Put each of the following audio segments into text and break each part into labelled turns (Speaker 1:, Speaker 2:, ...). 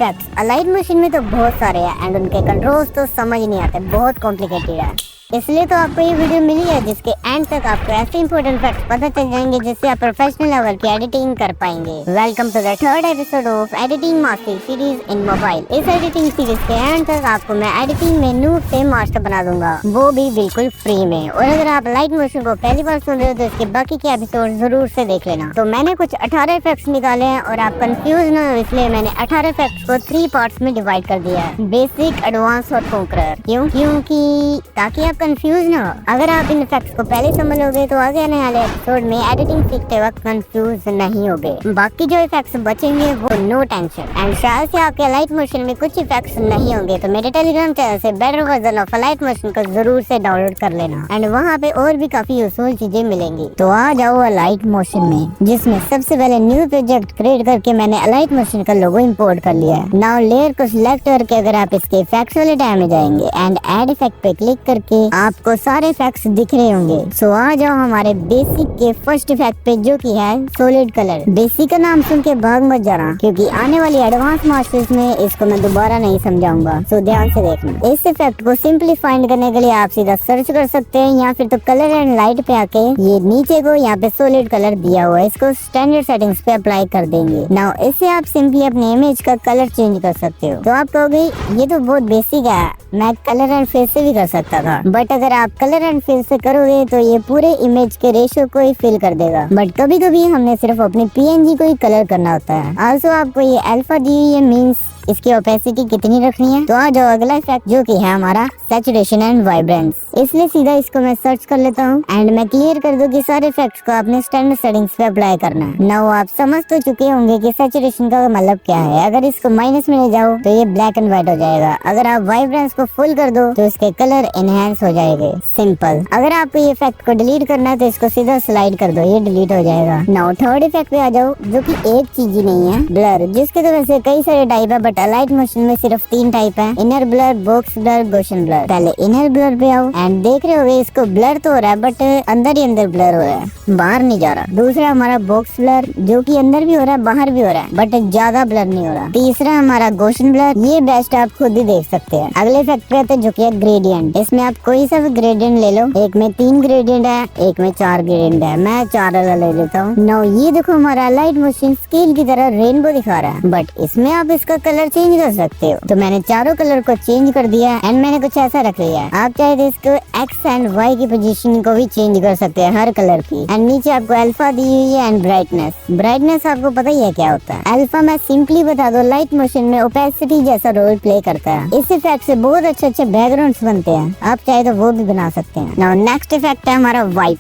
Speaker 1: Effects Alight machine में तो बहुत सारे हैं एंड उनके कंट्रोल्स तो समझ नहीं आते, बहुत कॉम्प्लिकेटेड है। इसलिए तो आपको ये वीडियो मिली है जिसके एंड तक आपको ऐसे इंपॉर्टेंट फैक्ट्स पता चल जाएंगे जिससे आप प्रोफेशनल लेवल की एडिटिंग कर पाएंगे। Welcome to the third episode of editing master series in mobile. इस एडिटिंग सीरीज के एंड तक आपको मैं एडिटिंग में नूब से मास्टर बना दूंगा, वो भी बिल्कुल फ्री में। और अगर आप लाइट मोशन को पहली बार सुन रहे हो तो इसके बाकी के एपिसोड जरूर से देख लेना। तो मैंने कुछ 18 इफेक्ट्स निकाले हैं और आप कंफ्यूज न हो इसलिए मैंने 18 इफेक्ट्स को 3 पार्ट्स में डिवाइड कर दिया है, बेसिक, एडवांस और कॉन्करर। क्योंकि ताकि आप कंफ्यूज ना हो। अगर आप इन इफेक्ट्स को पहले समझ लोगे तो आगे आने वाले एपिसोड में एडिटिंग सीखते वक्त कंफ्यूज नहीं होगे। बाकी जो इफेक्ट्स बचेंगे वो नो टेंशन। एंड शायद से आपके लाइट मोशन में कुछ इफेक्ट्स नहीं होंगे तो मेरे टेलीग्राम चैनल से better version of light motion को जरूर से डाउनलोड कर लेना एंड वहाँ पे और भी काफी यूजफुल चीजें मिलेंगी। तो आ जाओ लाइट मोशन में, जिसमें सबसे पहले न्यू प्रोजेक्ट क्रिएट करके मैंने लाइट मोशन का लोगो इंपोर्ट कर लिया है। नाउ लेयर को सिलेक्ट करके अगर आप इसके इफेक्ट्स वाले टैब में जाएंगे एंड ऐड इफेक्ट पे क्लिक करके आपको सारे इफेक्ट्स दिख रहे होंगे। सो आ जाओ हमारे बेसिक के फर्स्ट इफेक्ट पे जो कि है सॉलिड कलर। बेसिक का नाम सुन के भाग मत जाना क्योंकि आने वाली एडवांस मास्टर्स में इसको मैं दोबारा नहीं समझाऊंगा, सो ध्यान से देखना। इस इफेक्ट को सिंपली फाइंड करने के लिए आप सीधा सर्च कर सकते हैं या फिर तो कलर एंड लाइट पे आके ये नीचे को यहाँ पे सॉलिड कलर दिया हुआ है, इसको स्टैंडर्ड सेटिंग्स पे अप्लाई कर देंगे। नाउ इससे आप सिंपली अपने इमेज का कलर चेंज कर सकते हो। तो आप कहोगे ये तो बहुत बेसिक है, मैं कलर एंड फेस से भी कर सकता था, बट अगर आप कलर एंड फेस से करोगे तो ये पूरे इमेज के रेशियो को ही फिल कर देगा। बट कभी कभी हमने सिर्फ अपनी पीएनजी को ही कलर करना होता है। आल्सो आपको ये अल्फा दी हुई है, मींस इसकी ओपेसिटी कितनी रखनी है। तो आ जाओ अगला इफेक्ट जो कि है हमारा सैचुरेशन एंड वाइब्रेंस। इसलिए सीधा इसको मैं सर्च कर लेता हूँ एंड मैं क्लियर कर दूं कि सारे इफेक्ट्स को अपने स्टैंडर्ड सेटिंग्स पे अप्लाई करना है। नाउ आप समझ तो चुके होंगे कि सैचुरेशन का मतलब क्या है। अगर इसको माइनस में ले जाओ तो ये ब्लैक एंड व्हाइट हो जाएगा। अगर आप वाइब्रेंस को फुल कर दो तो इसके कलर एनहेंस हो जाएंगे। सिंपल। अगर आपको ये इफेक्ट को डिलीट करना है तो इसको सीधा स्लाइड कर दो, ये डिलीट हो जाएगा। नाउ थर्ड इफेक्ट पे आ जाओ जो कि एक चीज ही नहीं है, ब्लर, जिसके तो वैसे कई सारे टाइप है बट लाइट मोशन में सिर्फ 3 टाइप है, inner blur, box blur, Gaussian blur. पहले इनर ब्लर पे आओ एंड देख रहे होगे इसको ब्लर तो हो रहा है बट अंदर ही अंदर ब्लर हो रहा है, बाहर नहीं जा रहा। दूसरा हमारा बॉक्स ब्लर जो कि अंदर भी हो रहा है बाहर भी हो रहा है बट ज्यादा ब्लर नहीं हो रहा। तीसरा हमारा गॉसियन ब्लर, ये बेस्ट आप खुद ही देख सकते हैं। अगले इफेक्ट पे आते हैं जो कि है ग्रेडियंट। इसमें आप कोई सा भी ग्रेडियंट ले लो, एक में 3 ग्रेडियंट है, एक में 4 ग्रेडियंट है, मैं 4 वाला ले लेता हूँ। नो ये देखो हमारा लाइट मोशन स्केल की तरह रेनबो दिखा रहा है बट इसमें आप इसका कलर चेंज कर सकते हो। तो मैंने चारों कलर को चेंज कर दिया एंड मैंने कुछ ऐसा रख लिया है। आप चाहे तो इसको एक्स एंड वाई की पोजीशन को भी चेंज कर सकते हैं हर कलर की। एंड नीचे आपको अल्फा दी हुई है एंड ब्राइटनेस। ब्राइटनेस आपको पता ही है क्या होता है। अल्फा मैं सिंपली बता दो लाइट मोशन में ओपेसिटी जैसा रोल प्ले करता है। इस इफेक्ट से बहुत अच्छे बैकग्राउंड्स बनते हैं, आप चाहे तो वो भी बना सकते हैं। नाउ नेक्स्ट इफेक्ट है हमारा वाइप।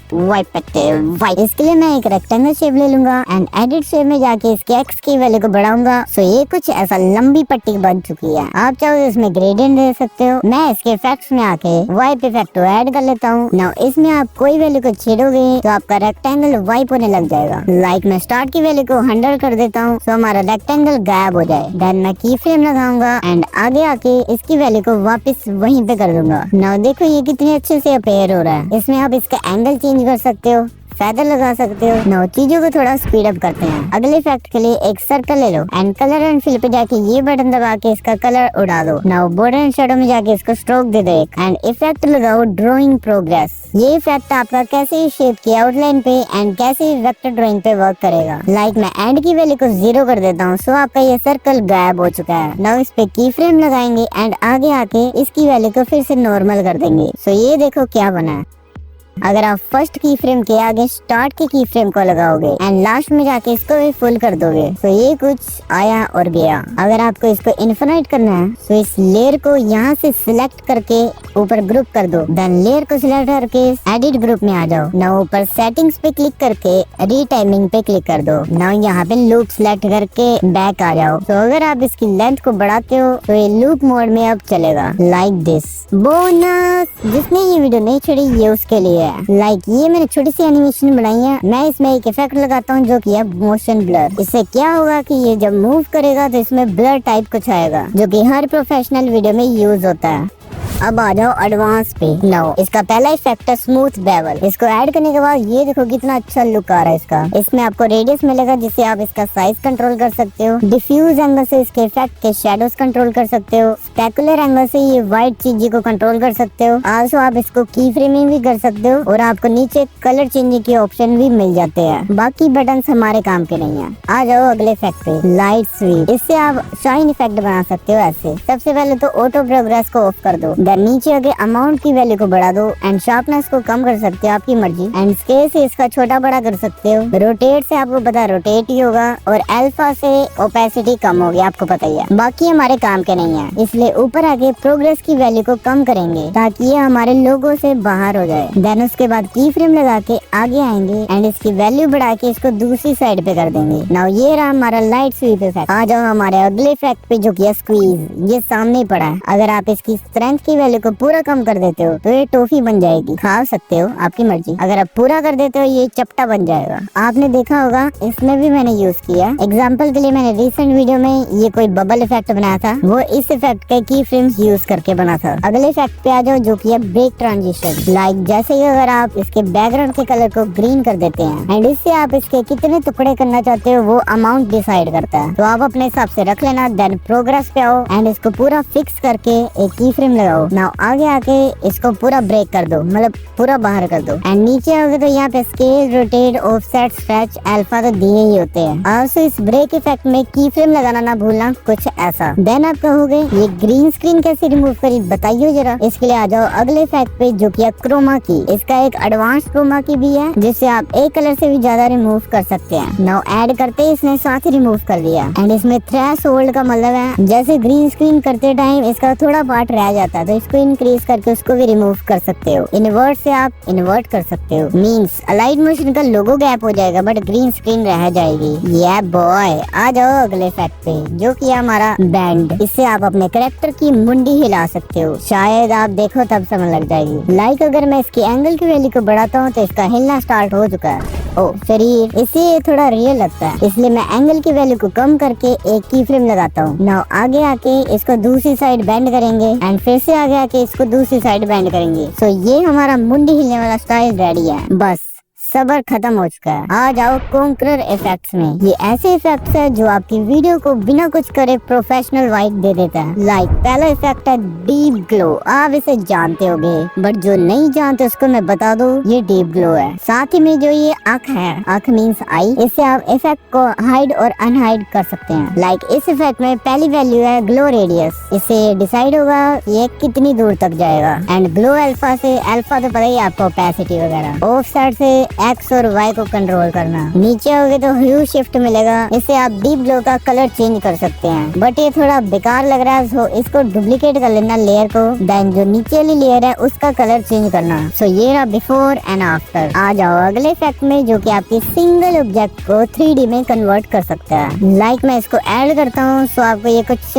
Speaker 1: इसके लिए मैं एक रेक्टेंगल शेप ले लूंगा एंड एडिट शेप में जाके इसके एक्स की वैल्यू को बढ़ाऊंगा। सो ये कुछ ऐसा लंबी पट्टी बन चुकी है। आप चाहो तो इसमें ग्रेडियंट दे सकते हो। मैं इसके इफेक्ट्स में आके वाइप इफेक्ट को ऐड कर लेता हूँ। नाउ इसमें आप कोई वैल्यू को छेड़ोगे तो आपका रेक्टेंगल वाइप होने लग जाएगा। लाइक मैं स्टार्ट की वैल्यू को 100 कर देता हूँ तो हमारा रेक्टेंगल गायब हो जाए। देन मैं की फ्रेम लगाऊंगा एंड आगे आके इसकी वैल्यू को वापस वहीं पे कर दूंगा। नाउ देखो ये कितने अच्छे से अपेयर हो रहा है। इसमें आप इसका एंगल चेंज कर सकते हो, फेदर लगा सकते हो। नो चीजों को थोड़ा स्पीड अप करते हैं। अगले इफेक्ट के लिए एक सर्कल ले लो एंड कलर एंड फिल पे जाके ये बटन दबा के इसका कलर उड़ा दो। नाउ बॉर्डर एंड शैडो में जाके इसको स्ट्रोक दे दो एक एंड इफेक्ट लगाओ ड्राइंग प्रोग्रेस। ये इफेक्ट आपका कैसे शेप की आउटलाइन पे एंड कैसे वेक्टर ड्राइंग पे वर्क करेगा। लाइक मैं एंड की वैल्यू को 0 कर देता हूँ सो आपका ये सर्कल गायब हो चुका है। नाउ इस पे की फ्रेम लगाएंगे एंड आगे आके इसकी वैल्यू को फिर से नॉर्मल कर देंगे। सो ये देखो क्या बना है। अगर आप फर्स्ट की फ्रेम के आगे स्टार्ट की फ्रेम को लगाओगे एंड लास्ट में जाके इसको भी फुल कर दोगे तो ये कुछ आया और गया। अगर आपको इसको इन्फिनाइट करना है तो इस लेयर को यहाँ से सिलेक्ट करके ऊपर ग्रुप कर दो। देन लेयर को सिलेक्ट करके एडिट ग्रुप में आ जाओ। नाउ ऊपर सेटिंग्स पे क्लिक करके रीटाइमिंग पे क्लिक कर दो। नाउ यहाँ पे लूप सिलेक्ट करके बैक आ जाओ। तो अगर आप इसकी लेंथ को बढ़ाते हो तो ये लूप मोड में अब चलेगा लाइक दिस। बोनस, जिसने ये वीडियो नहीं छोड़ी ये उसके लिए है। लाइक ये मैंने छोटी सी एनिमेशन बनाई है। मैं इसमें एक इफेक्ट लगाता हूँ जो कि है मोशन ब्लर। इससे क्या होगा कि ये जब मूव करेगा तो इसमें ब्लर टाइप कुछ आएगा जो कि हर प्रोफेशनल वीडियो में यूज होता है। अब आ जाओ एडवांस पे। नो, इसका पहला इफेक्ट है स्मूथ बेवल। इसको ऐड करने के बाद ये देखो कितना अच्छा लुक आ रहा है इसका। इसमें आपको रेडियस मिलेगा जिससे आप इसका साइज कंट्रोल कर सकते हो। डिफ्यूज एंगल से इसके इफेक्ट के शेडोज कंट्रोल कर सकते हो। स्पेकुलर एंगल से ये व्हाइट चीज को कंट्रोल कर सकते हो। आल्सो आप इसको की फ्रेमिंग भी कर सकते हो और आपको नीचे कलर चेंजिंग के ऑप्शन भी मिल जाते हैं। बाकी बटन हमारे काम के नहीं है। आ जाओ अगले इफेक्ट पे, लाइट स्वीप। इससे आप शाइन इफेक्ट बना सकते हो ऐसे। सबसे पहले तो ऑटो प्रोग्रेस को ऑफ कर दो, देन नीचे आगे अमाउंट की वैल्यू को बढ़ा दो एंड शार्पनेस को कम कर सकते हो, आपकी मर्जी। एंड स्केल से इसका छोटा बड़ा कर सकते हो। रोटेट से आपको पता रोटेट ही होगा और अल्फा से ओपेसिटी कम होगी, आपको पता ही है। बाकी हमारे काम के नहीं है, इसलिए ऊपर आगे प्रोग्रेस की वैल्यू को कम करेंगे ताकि ये हमारे लोगो से बाहर हो जाए। देन उसके बाद की फ्रेम लगा के आगे आएंगे एंड इसकी वैल्यू बढ़ा के इसको दूसरी साइड पे कर देंगे। नाउ ये रहा हमारा लाइट स्वीप इफेक्ट। आ जाओ हमारे अगले इफेक्ट पे जो कि स्क्वीज। ये सामने ही पड़ा है। अगर आप इसकी स्ट्रेंथ की वैल्यू को पूरा कम कर देते हो तो ये टॉफी बन जाएगी, खा सकते हो, आपकी मर्जी। अगर आप पूरा कर देते हो ये चपटा बन जाएगा। आपने देखा होगा इसमें भी मैंने यूज किया। एग्जाम्पल के लिए मैंने रिसेंट वीडियो में ये कोई बबल इफेक्ट बनाया था, वो इस इफेक्ट के की फ्रेम्स यूज करके बना था। अगले इफेक्ट पे आ जाओ जो कि है ब्रेक ट्रांजिशन। लाइक जैसे ही अगर आप इसके बैकग्राउंड के कलर को ग्रीन कर देते हैं एंड इससे आप इसके कितने टुकड़े करना चाहते हो वो अमाउंट डिसाइड करता है, तो आप अपने हिसाब से रख लेना। देन प्रोग्रेस पे आओ एंड इसको पूरा फिक्स करके एक की फ्रेम लगाओ। नाउ आगे आके इसको पूरा ब्रेक कर दो, मतलब पूरा बाहर कर दो। एंड नीचे आओगे तो यहाँ पे scale, rotate, offset, stretch, alpha तो दिए ही होते हैं। आल्सो इस ब्रेक इफेक्ट में की फ्रेम लगाना ना भूलना, कुछ ऐसा। देन आप कहोगे ये ग्रीन स्क्रीन कैसे रिमूव करी, बताइए जरा। इसके लिए आ जाओ अगले इफेक्ट पे जो कि है क्रोमा की। इसका एक एडवांस क्रोमा की भी है जिससे आप एक कलर से भी ज्यादा रिमूव कर सकते हैं। नाउ ऐड करते ही इसने साथ ही रिमूव कर दिया। एंड इसमें थ्रेशोल्ड का मतलब है जैसे ग्रीन स्क्रीन करते टाइम इसका थोड़ा पार्ट रह जाता है तो इसको इंक्रीज करके उसको भी रिमूव कर सकते हो। इन्वर्ट से आप इन्वर्ट कर सकते हो, मींस अलाइड मोशन का लोगो गैप हो जाएगा बट ग्रीन स्क्रीन रह जाएगी। ये बॉय। आ जाओ अगले इफेक्ट पे जो कि हमारा बैंड। इससे आप अपने कैरेक्टर की मुंडी हिला सकते हो, शायद आप देखो तब समझ लग जाएगी। लाइक अगर मैं इसकी एंगल की वैल्यू को बढ़ाता हूँ तो इसका हिलना स्टार्ट हो चुका है। ओ शरीर, इससे ये थोड़ा रियल लगता है, इसलिए मैं एंगल की वैल्यू को कम करके एक की फ्रेम लगाता हूँ। नाउ आगे आके इसको दूसरी साइड बेंड करेंगे एंड फिर से आगे आके इसको दूसरी साइड बेंड करेंगे। सो ये हमारा मुंडी हिलने वाला स्टाइल रेडी है। बस सबर खत्म हो चुका है। आ जाओ कॉन्करर इफेक्ट्स में। ये ऐसे इफेक्ट्स है जो आपकी वीडियो को बिना कुछ करे प्रोफेशनल वाइब दे देता है। लाइक पहला इफेक्ट है डीप ग्लो। आप इसे जानते होंगे बट जो नहीं जानते उसको मैं बता दूं, ये डीप ग्लो है। साथ ही में जो ये आँख है, आँख मीन्स आई, इससे आप इफेक्ट को हाइड और अनहाइड कर सकते हैं। लाइक इस इफेक्ट में पहली वैल्यू है ग्लो रेडियस। इससे डिसाइड होगा ये कितनी दूर तक जाएगा। एंड ग्लो अल्फा से, अल्फा तो पता ही आपको ओपेसिटी वगैरह। ऑफसेट से एक्स और वाई को कंट्रोल करना। नीचे होगे तो ह्यू शिफ्ट मिलेगा, इससे आप डीप ग्लो का कलर चेंज कर सकते हैं। बट ये थोड़ा बेकार लग रहा है सो इसको डुप्लीकेट कर लेना लेयर को। देन जो नीचे वाली लेयर है उसका कलर चेंज करना। सो ये रहा बिफोर एंड आफ्टर। आ जाओ अगले इफेक्ट में जो कि आपकी सिंगल ऑब्जेक्ट को 3D में कन्वर्ट कर सकता है। लाइक मैं इसको ऐड करता हूँ सो आपको ये कुछ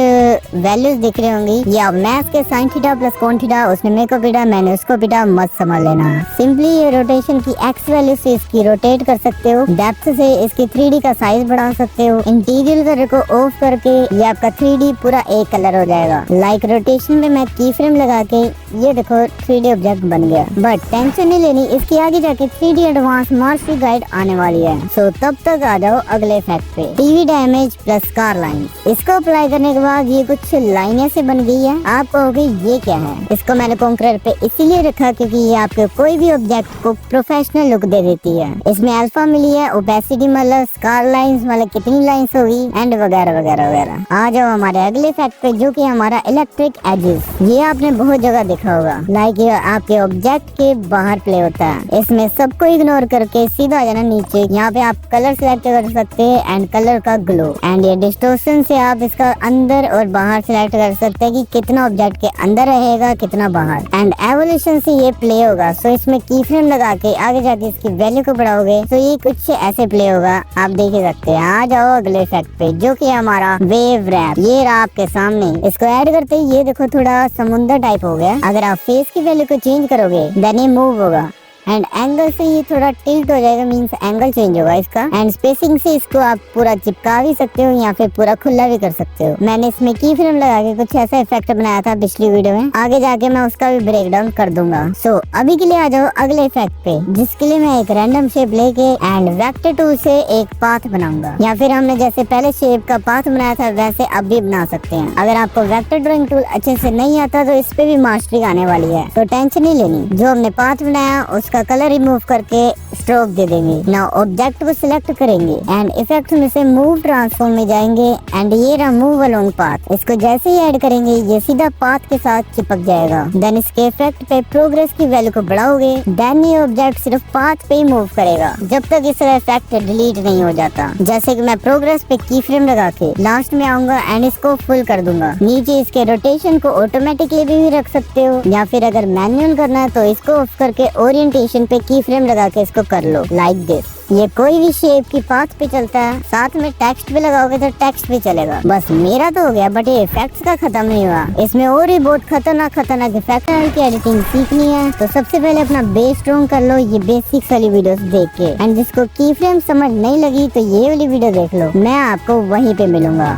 Speaker 1: वैल्यूज दिख रही होंगी। ये आप मैथ के साइन थीटा प्लस कोण थीटा, उसने मेरे को पीटा मैंने उसको पीटा, मत समझ लेना। सिंपली ये रोटेशन की एक्स वैल्यू से इसकी रोटेट कर सकते हो। डेप्थ से इसकी 3D का साइज बढ़ा सकते हो। इंटीरियर कलर को ऑफ करके ये आपका 3D पूरा एक कलर हो जाएगा। लाइक रोटेशन में मैं की फ्रेम लगा के ये देखो 3D ऑब्जेक्ट बन गया। बट टेंशन नहीं लेनी, इसकी आगे जाके 3D एडवांस मास्टरी गाइड आने वाली है। सो तब तक आ जाओ अगले इफेक्ट पे, TV damage plus car line. इसको अप्लाई करने के बाद ये कुछ लाइनें से बन गई है। आप कहोगे ये क्या है? इसको मैंने कॉन्करर पे इसीलिए रखा क्योंकि ये आपके कोई भी ऑब्जेक्ट को प्रोफेशनल लुक दे देती है। इसमें अल्फा मिली है, ओपेसिटी मतलब स्कार लाइंस मतलब कितनी लाइंस होगी एंड वगैरह वगैरह वगैरह। आ जाओ हमारे अगले इफेक्ट पे जो कि हमारा इलेक्ट्रिक एजेस। ये आपने बहुत जगह देखा होगा। लाइक ये आपके ऑब्जेक्ट के बाहर प्ले होता है। इसमें सबको इग्नोर करके सीधा आ जाना नीचे। यहाँ पे आप कलर सिलेक्ट कर सकते हैं एंड कलर का ग्लो। एंड ये डिस्टोर्शन से आप इसका अंदर और बाहर सिलेक्ट कर सकते हैं कि कितना ऑब्जेक्ट के अंदर रहेगा कितना बाहर। एंड एवोल्यूशन से ये प्ले होगा। सो इसमें की फ्रेम लगा के आगे जाके इसकी वैल्यू को बढ़ाओगे तो ये कुछ ऐसे प्ले होगा, आप देख ही सकते हैं। आ जाओ अगले इफेक्ट पे जो कि हमारा वेव रैप। ये रहा आपके सामने। इसको ऐड करते ही ये देखो थोड़ा समुंदर टाइप हो गया। अगर आप फेस की वैल्यू को चेंज करोगे देन ये मूव होगा। एंड एंगल से ये थोड़ा टिल्ट हो जाएगा, मीन्स एंगल चेंज होगा इसका। एंड स्पेसिंग से इसको आप पूरा चिपका भी सकते हो या फिर पूरा खुला भी कर सकते हो। मैंने इसमें की फ्रेम लगा के कुछ ऐसा इफेक्ट बनाया था पिछली वीडियो में, आगे जाके मैं उसका भी ब्रेक डाउन कर दूंगा। सो अभी के लिए आ जाओ अगले इफेक्ट पे, जिसके लिए मैं एक रैंडम शेप लेके एंड वेक्टर टूल से एक पाथ बनाऊंगा, या फिर हमने जैसे पहले शेप का पाथ बनाया था वैसे अब भी बना सकते हैं। अगर आपको वेक्टर ड्राइंग टूल अच्छे से नहीं आता तो इस पे भी मास्टरी आने वाली है, तो टेंशन नहीं लेनी। जो हमने पाथ बनाया उसका कलर रिमूव करके स्ट्रोक दे देंगे। नाउ ऑब्जेक्ट को सिलेक्ट करेंगे एंड इफेक्ट में से मूव ट्रांसफॉर्म में जाएंगे एंड ये रहा मूव अलोंग पाथ। इसको जैसे ही ऐड करेंगे ये सीधा पाथ के साथ चिपक जाएगा। देन इसके इफेक्ट पे प्रोग्रेस की वैल्यू को बढ़ाओगे, देन ये ऑब्जेक्ट सिर्फ पाथ पे ही मूव करेगा जब तक इसका इफेक्ट डिलीट नहीं हो जाता। जैसे कि मैं प्रोग्रेस पे की फ्रेम लगा के लास्ट में आऊंगा एंड इसको फुल कर दूंगा। नीचे इसके रोटेशन को ऑटोमेटिकली भी रख सकते हो, या फिर अगर मैनुअल करना है तो इसको ऑफ करके ओरिएंटेशन पे की फ्रेम लगा के इसको कर लो लाइक दिस। ये कोई भी शेप की पाथ पे चलता है, साथ में टेक्स्ट भी लगाओगे तो टेक्स्ट भी चलेगा। बस मेरा तो हो गया, बट ये इफेक्ट्स का खत्म नहीं हुआ। इसमें और भी बहुत खतरनाक इफेक्ट की एडिटिंग सीखनी है तो सबसे पहले अपना बेस स्ट्रॉन्ग कर लो ये बेसिक्स वाली वीडियोस देख के। एंड जिसको की फ्रेम समझ नहीं लगी तो ये वाली वीडियो देख लो, मैं आपको वहीं पे मिलूंगा।